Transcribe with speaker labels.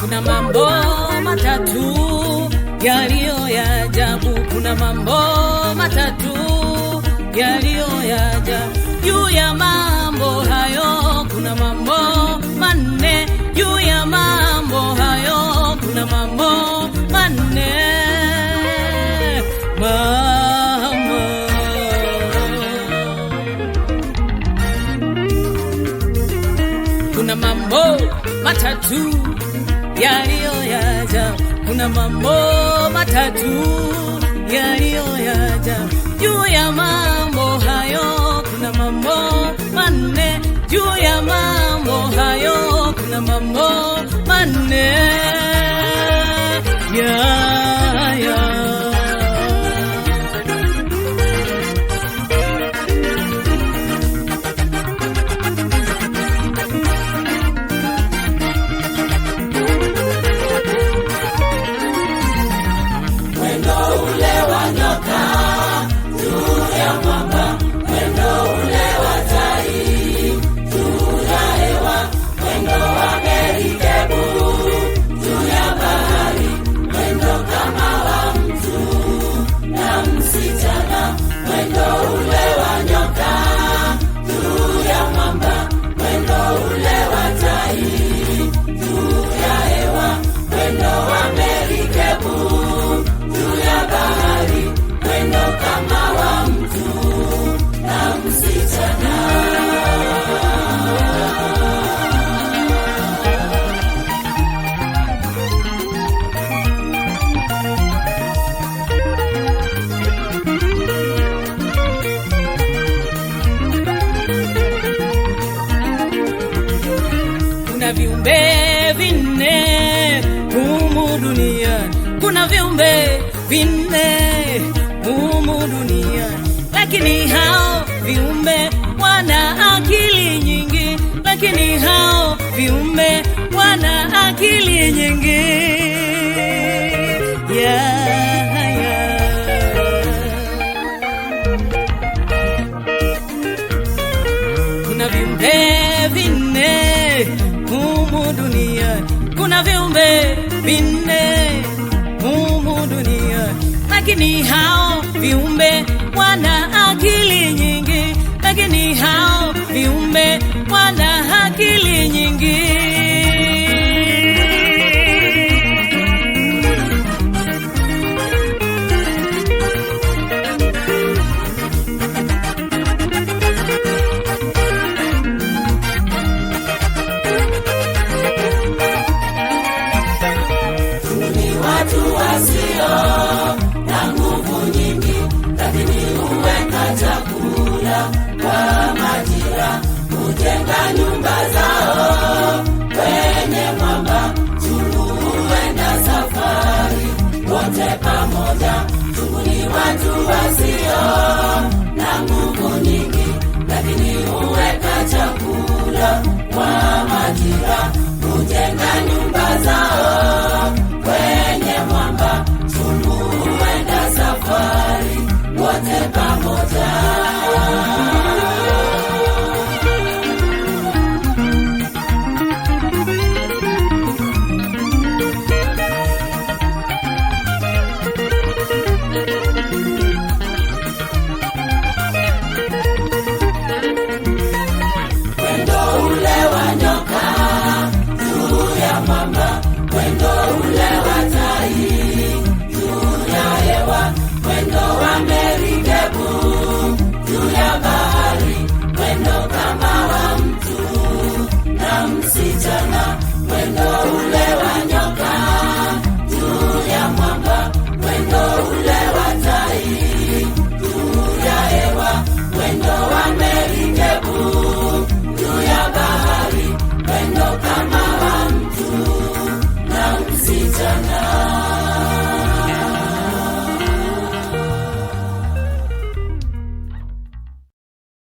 Speaker 1: Kuna mambo matatu yaliyo ya ajabu, kuna mambo matatu yaliyo ya ajabu. Juu ya mambo hayo kuna mambo manne, juu ya mambo hayo kuna mambo manne. Kuna mambo matatu yaliyo ya ajabu, kuna mambo matatu yaliyo ya ajabu. Juu ya mambo hayo kuna mambo manne, juu ya mambo hayo kuna mambo manne. Kuna viumbe vinne humu duniani, kuna viumbe vinne humu duniani, lakini hao viumbe wana akili nyingi, lakini hao viumbe wana akili nyingi. Kuna viumbe vinne humu duniani, kuna viumbe vinne humu duniani, lakini hao viumbe wana akili nyingi, lakini hao viumbe wana akili nyingi.
Speaker 2: Na nguvu nyingi, lakini huweka chakula kwa majira, hujenga nyumba zao kwenye mwamba, chungu huenda safari, wote pamoja. Chungu ni watu wasio na nguvu nyingi, lakini huweka chakula kwa majira, hujenga nyumba zao kwenye mwamba, chungu huenda safari.